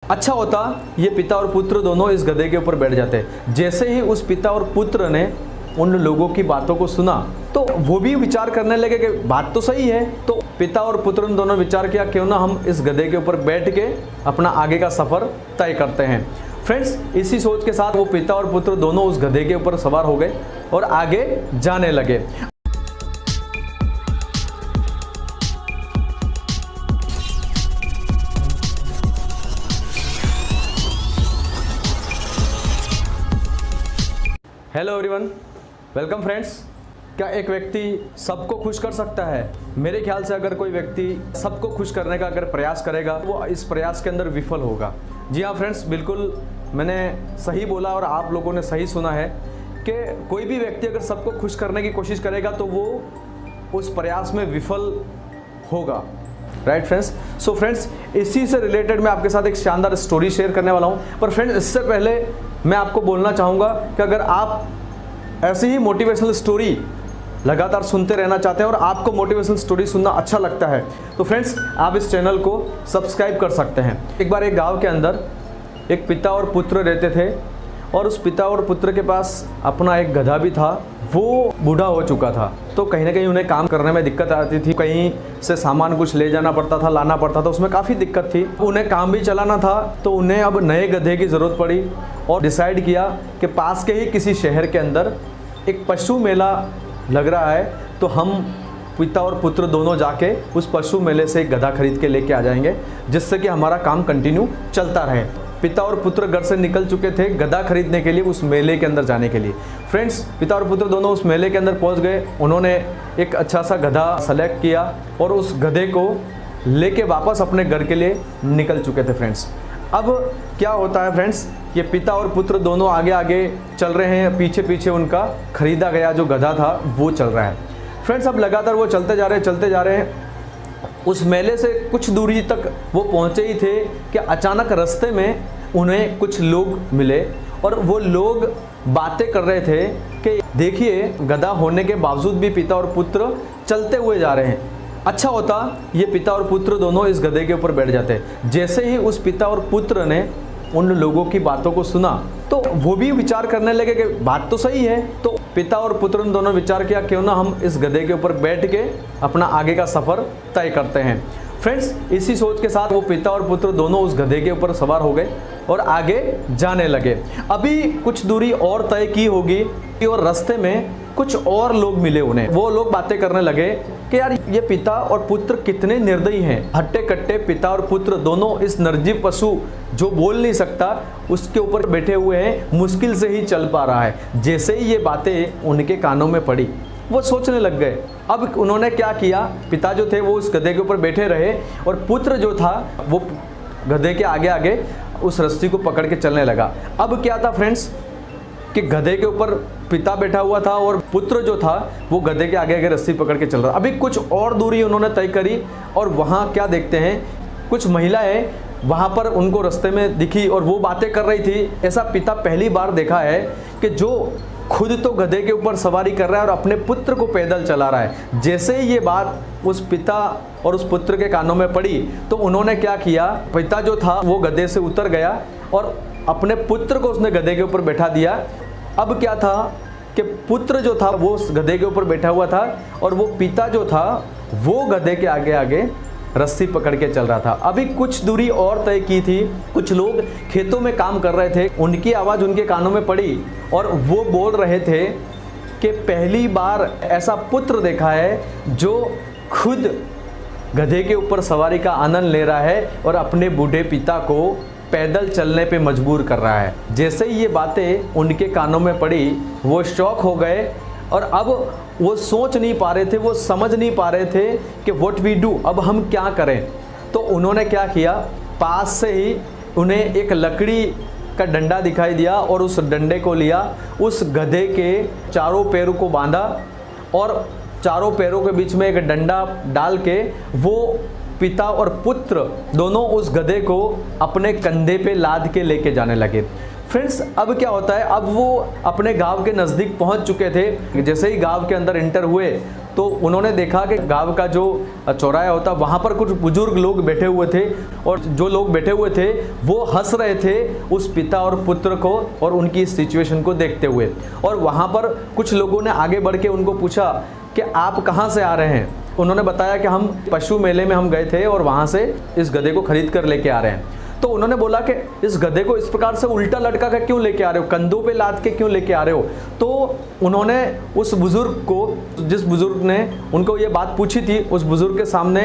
अच्छा होता ये पिता और पुत्र दोनों इस गधे के ऊपर बैठ जाते। जैसे ही उस पिता और पुत्र ने उन लोगों की बातों को सुना तो वो भी विचार करने लगे कि बात तो सही है। तो पिता और पुत्र ने दोनों विचार किया क्यों ना हम इस गधे के ऊपर बैठ के अपना आगे का सफ़र तय करते हैं। फ्रेंड्स, इसी सोच के साथ वो पिता और पुत्र दोनों उस गधे के ऊपर सवार हो गए और आगे जाने लगे। Hello everyone, welcome friends. क्या एक व्यक्ति सबको खुश कर सकता है? मेरे ख्याल से अगर कोई व्यक्ति सबको खुश करने का अगर प्रयास करेगा वो इस प्रयास के अंदर विफल होगा। जी हाँ फ्रेंड्स, बिल्कुल मैंने सही बोला और आप लोगों ने सही सुना है कि कोई भी व्यक्ति अगर सबको खुश करने की कोशिश करेगा तो वो उस प्रयास में विफल होगा। Right friends. सो फ्रेंड्स, इसी से रिलेटेड मैं आपके साथ एक शानदार स्टोरी शेयर करने वाला हूँ। पर फ्रेंड्स, इससे पहले मैं आपको बोलना चाहूँगा कि अगर आप ऐसी ही मोटिवेशनल स्टोरी लगातार सुनते रहना चाहते हैं और आपको मोटिवेशनल स्टोरी सुनना अच्छा लगता है तो फ्रेंड्स आप इस चैनल को सब्सक्राइब कर सकते हैं। एक बार एक गांव के अंदर एक पिता और पुत्र रहते थे और उस पिता और पुत्र के पास अपना एक गधा भी था। वो बूढ़ा हो चुका था तो कहीं ना कहीं उन्हें काम करने में दिक्कत आती थी। कहीं से सामान कुछ ले जाना पड़ता था, लाना पड़ता था, उसमें काफ़ी दिक्कत थी। उन्हें काम भी चलाना था तो उन्हें अब नए गधे की ज़रूरत पड़ी और डिसाइड किया कि पास के ही किसी शहर के अंदर एक पशु मेला लग रहा है तो हम पिता और पुत्र दोनों जाके उस पशु मेले से एक गधा खरीद के लेके आ जाएंगे जिससे कि हमारा काम कंटिन्यू चलता रहे। पिता और पुत्र घर से निकल चुके थे गधा खरीदने के लिए, उस मेले के अंदर जाने के लिए। फ्रेंड्स, पिता और पुत्र दोनों उस मेले के अंदर पहुंच गए। उन्होंने एक अच्छा सा गधा सेलेक्ट किया और उस गधे को लेके वापस अपने घर के लिए निकल चुके थे। फ्रेंड्स, अब क्या होता है फ्रेंड्स, ये पिता और पुत्र दोनों आगे आगे चल रहे हैं, पीछे पीछे उनका खरीदा गया जो गधा था वो चल रहा है। फ्रेंड्स, अब लगातार वो चलते जा रहे हैं। उस मेले से कुछ दूरी तक वो पहुँचे ही थे कि अचानक रास्ते में उन्हें कुछ लोग मिले और वो लोग बातें कर रहे थे कि देखिए, गधा होने के बावजूद भी पिता और पुत्र चलते हुए जा रहे हैं। अच्छा होता ये पिता और पुत्र दोनों इस गधे के ऊपर बैठ जाते। जैसे ही उस पिता और पुत्र ने उन लोगों की बातों को सुना तो वो भी विचार करने लगे कि बात तो सही है। तो पिता और पुत्र ने दोनों विचार किया क्यों ना हम इस गधे के ऊपर बैठ के अपना आगे का सफ़र तय करते हैं। फ्रेंड्स, इसी सोच के साथ वो पिता और पुत्र दोनों उस गधे के ऊपर सवार हो गए और आगे जाने लगे। अभी कुछ दूरी और तय की होगी और रास्ते में कुछ और लोग मिले उन्हें। वो लोग बातें करने लगे कि यार ये पिता और पुत्र कितने निर्दयी हैं। हट्टे कट्टे पिता और पुत्र दोनों इस निर्जीव पशु जो बोल नहीं सकता उसके ऊपर बैठे हुए हैं, मुश्किल से ही चल पा रहा है। जैसे ही ये बातें उनके कानों में पड़ी वो सोचने लग गए। अब उन्होंने क्या किया, पिता जो थे वो उस गधे के ऊपर बैठे रहे और पुत्र जो था वो गधे के आगे आगे उस रस्सी को पकड़ के चलने लगा। अब क्या था फ्रेंड्स कि गधे के ऊपर पिता बैठा हुआ था और पुत्र जो था वो गधे के आगे आगे रस्सी पकड़ के चल रहा। अभी कुछ और दूरी उन्होंने तय करी और वहाँ क्या देखते हैं, कुछ महिलाएं वहाँ पर उनको रास्ते में दिखी और वो बातें कर रही थी। ऐसा पिता पहली बार देखा है कि जो खुद तो गधे के ऊपर सवारी कर रहा है और अपने पुत्र को पैदल चला रहा है। जैसे ही ये बात उस पिता और उस पुत्र के कानों में पड़ी तो उन्होंने क्या किया, पिता जो था वो गधे से उतर गया और अपने पुत्र को उसने गधे के ऊपर बैठा दिया। अब क्या था कि पुत्र जो था वो उस गधे के ऊपर बैठा हुआ था और वो पिता जो था वो गधे के आगे आगे रस्सी पकड़ के चल रहा था। अभी कुछ दूरी और तय की थी। कुछ लोग खेतों में काम कर रहे थे, उनकी आवाज़ उनके कानों में पड़ी और वो बोल रहे थे कि पहली बार ऐसा पुत्र देखा है जो खुद गधे के ऊपर सवारी का आनंद ले रहा है और अपने बूढ़े पिता को पैदल चलने पे मजबूर कर रहा है। जैसे ही ये बातें उनके कानों में पड़ी वो शॉक हो गए और अब वो सोच नहीं पा रहे थे, वो समझ नहीं पा रहे थे कि व्हाट वी डू, अब हम क्या करें। तो उन्होंने क्या किया, पास से ही उन्हें एक लकड़ी का डंडा दिखाई दिया और उस डंडे को लिया, उस गधे के चारों पैरों को बांधा और चारों पैरों के बीच में एक डंडा डाल के वो पिता और पुत्र दोनों उस गधे को अपने कंधे पे लाद के लेके जाने लगे। फ्रेंड्स, अब क्या होता है, अब वो अपने गांव के नज़दीक पहुंच चुके थे। जैसे ही गांव के अंदर एंटर हुए तो उन्होंने देखा कि गांव का जो चौराहा होता वहाँ पर कुछ बुजुर्ग लोग बैठे हुए थे और जो लोग बैठे हुए थे वो हंस रहे थे उस पिता और पुत्र को और उनकी इस सिचुएशन को देखते हुए। और वहाँ पर कुछ लोगों ने आगे बढ़ के उनको पूछा कि आप कहाँ से आ रहे हैं। उन्होंने बताया कि हम पशु मेले में हम गए थे और वहाँ से इस गधे को खरीद कर लेके आ रहे हैं। तो उन्होंने बोला कि इस गधे को इस प्रकार से उल्टा लटका कर क्यों लेके आ रहे हो, कंधों पे लाद के क्यों लेके आ रहे हो। तो उन्होंने उस बुजुर्ग को, जिस बुजुर्ग ने उनको ये बात पूछी थी, उस बुजुर्ग के सामने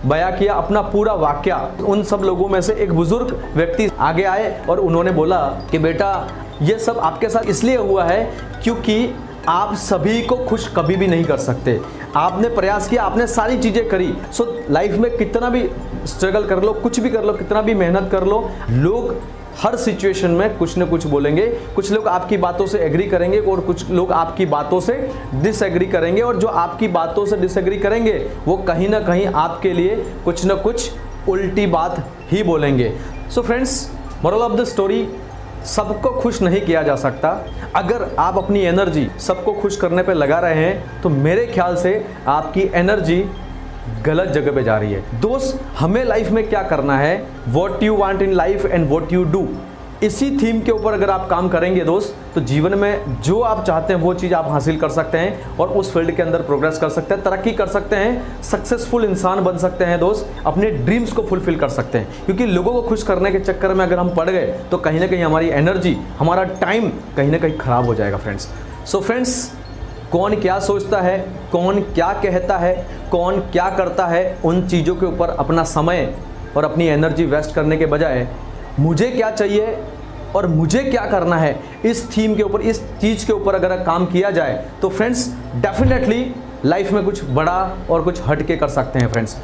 बयां किया अपना पूरा वाकया। उन सब लोगों में से एक बुजुर्ग व्यक्ति आगे आए और उन्होंने बोला कि बेटा ये सब आपके साथ इसलिए हुआ है क्योंकि आप सभी को खुश कभी भी नहीं कर सकते। आपने प्रयास किया, आपने सारी चीज़ें करी। सो लाइफ में कितना भी स्ट्रगल कर लो, कुछ भी कर लो, कितना भी मेहनत कर लो, लोग हर सिचुएशन में कुछ न कुछ बोलेंगे। कुछ लोग आपकी बातों से एग्री करेंगे और कुछ लोग आपकी बातों से डिसएग्री करेंगे। और जो आपकी बातों से डिसएग्री करेंगे वो कहीं ना कहीं आपके लिए कुछ न कुछ उल्टी बात ही बोलेंगे। So friends, moral of the story, सबको खुश नहीं किया जा सकता। अगर आप अपनी एनर्जी सबको खुश करने पे लगा रहे हैं तो मेरे ख्याल से आपकी एनर्जी गलत जगह पे जा रही है। दोस्त, हमें लाइफ में क्या करना है, what you want in life and what you do, इसी थीम के ऊपर अगर आप काम करेंगे दोस्त, तो जीवन में जो आप चाहते हैं वो चीज़ आप हासिल कर सकते हैं और उस फील्ड के अंदर प्रोग्रेस कर सकते हैं, तरक्की कर सकते हैं, सक्सेसफुल इंसान बन सकते हैं दोस्त, अपने ड्रीम्स को फुलफिल कर सकते हैं। क्योंकि लोगों को खुश करने के चक्कर में अगर हम पड़ गए तो कहीं ना कहीं हमारी एनर्जी, हमारा टाइम कहीं ना कहीं खराब हो जाएगा फ्रेंड्स। सो फ्रेंड्स, कौन क्या सोचता है, कौन क्या कहता है, कौन क्या करता है, उन चीज़ों के ऊपर अपना समय और अपनी एनर्जी वेस्ट करने के बजाय मुझे क्या चाहिए और मुझे क्या करना है, इस थीम के ऊपर, इस चीज़ के ऊपर अगर काम किया जाए तो फ्रेंड्स डेफिनेटली लाइफ में कुछ बड़ा और कुछ हटके कर सकते हैं फ्रेंड्स।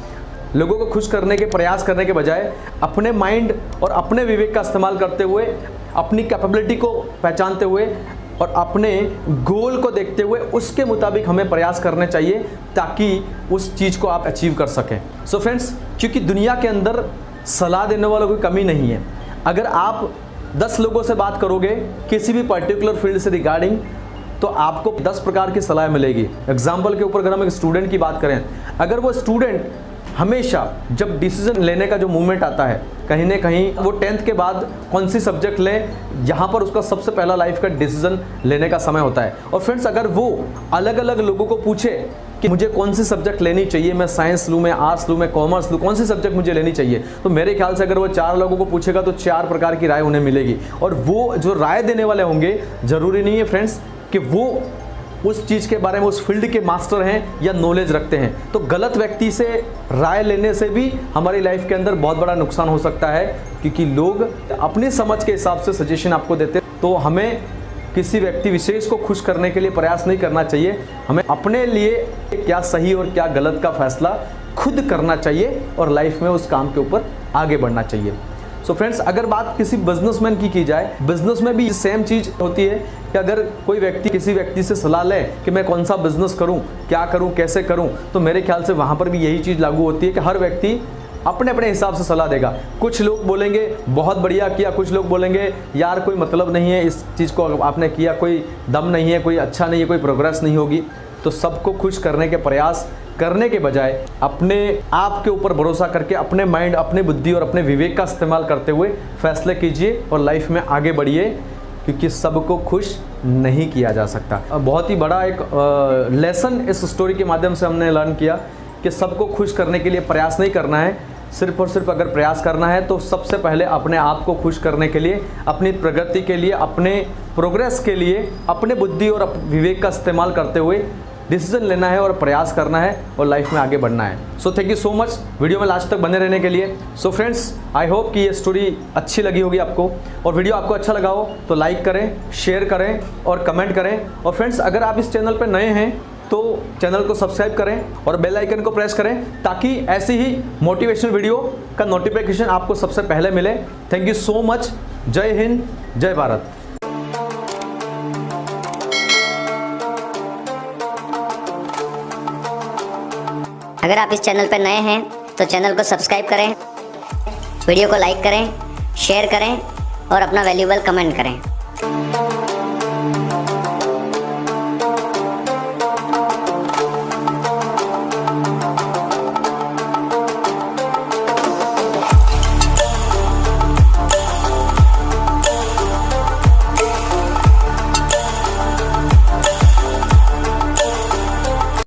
लोगों को खुश करने के प्रयास करने के बजाय अपने माइंड और अपने विवेक का इस्तेमाल करते हुए, अपनी कैपेबिलिटी को पहचानते हुए और अपने गोल को देखते हुए उसके मुताबिक हमें प्रयास करने चाहिए ताकि उस चीज़ को आप अचीव कर सकें। सो फ्रेंड्स, क्योंकि दुनिया के अंदर सलाह देने वालों की कमी नहीं है। अगर आप 10 लोगों से बात करोगे किसी भी पर्टिकुलर फील्ड से रिगार्डिंग, तो आपको 10 प्रकार की सलाह मिलेगी। एग्जाम्पल के ऊपर अगर हम एक स्टूडेंट की बात करें, अगर वो स्टूडेंट हमेशा जब डिसीजन लेने का जो मूवमेंट आता है, कहीं ना कहीं वो 10th के बाद कौन सी सब्जेक्ट ले, यहाँ पर उसका सबसे पहला लाइफ का डिसीजन लेने का समय होता है। और फ्रेंड्स, अगर वो अलग अलग लोगों को पूछे कि मुझे कौन सी सब्जेक्ट लेनी चाहिए, मैं साइंस लूँ, मैं आर्ट्स लूँ, मैं कॉमर्स लूँ, कौन सी सब्जेक्ट मुझे लेनी चाहिए, तो मेरे ख्याल से अगर वो 4 लोगों को पूछेगा तो 4 प्रकार की राय उन्हें मिलेगी। और वो जो राय देने वाले होंगे, ज़रूरी नहीं है फ्रेंड्स कि वो उस चीज़ के बारे में, उस फील्ड के मास्टर हैं या नॉलेज रखते हैं। तो गलत व्यक्ति से राय लेने से भी हमारी लाइफ के अंदर बहुत बड़ा नुकसान हो सकता है, क्योंकि लोग अपनी समझ के हिसाब से सजेशन आपको देते हैं। तो हमें किसी व्यक्ति विशेष को खुश करने के लिए प्रयास नहीं करना चाहिए। हमें अपने लिए क्या सही और क्या गलत का फैसला खुद करना चाहिए और लाइफ में उस काम के ऊपर आगे बढ़ना चाहिए। सो फ्रेंड्स, अगर बात किसी बिजनेसमैन की जाए, बिजनेस में भी सेम चीज़ होती है कि अगर कोई व्यक्ति किसी व्यक्ति से सलाह ले कि मैं कौन सा बिजनेस करूं, क्या करूं, कैसे करूं, तो मेरे ख्याल से वहाँ पर भी यही चीज़ लागू होती है कि हर व्यक्ति अपने अपने हिसाब से सलाह देगा। कुछ लोग बोलेंगे बहुत बढ़िया किया, कुछ लोग बोलेंगे यार कोई मतलब नहीं है इस चीज़ को आपने किया, कोई दम नहीं है, कोई अच्छा नहीं है, कोई प्रोग्रेस नहीं होगी। तो सबको खुश करने के प्रयास करने के बजाय अपने आप के ऊपर भरोसा करके अपने माइंड, अपनी बुद्धि और अपने विवेक का इस्तेमाल करते हुए फैसले कीजिए और लाइफ में आगे बढ़िए, क्योंकि सबको खुश नहीं किया जा सकता। बहुत ही बड़ा एक लेसन इस स्टोरी के माध्यम से हमने लर्न किया कि सबको खुश करने के लिए प्रयास नहीं करना है, सिर्फ और सिर्फ अगर प्रयास करना है तो सबसे पहले अपने आप को खुश करने के लिए, अपनी प्रगति के लिए, अपने प्रोग्रेस के लिए अपने बुद्धि और विवेक का इस्तेमाल करते हुए डिसीजन लेना है और प्रयास करना है और लाइफ में आगे बढ़ना है। So thank you so much video में लास्ट तक बने रहने के लिए। सो फ्रेंड्स, आई होप कि ये स्टोरी अच्छी लगी होगी आपको, और वीडियो आपको अच्छा लगा हो तो लाइक करें, शेयर करें और कमेंट करें। और फ्रेंड्स, अगर आप इस चैनल पर नए हैं तो चैनल को सब्सक्राइब करें और बेल आइकन को प्रेस करें ताकि ऐसी ही मोटिवेशनल वीडियो का नोटिफिकेशन आपको सबसे पहले मिले। Thank you so much. जय हिंद, जय भारत। अगर आप इस चैनल पर नए हैं तो चैनल को सब्सक्राइब करें, वीडियो को लाइक करें, शेयर करें और अपना वैल्यूएबल कमेंट करें।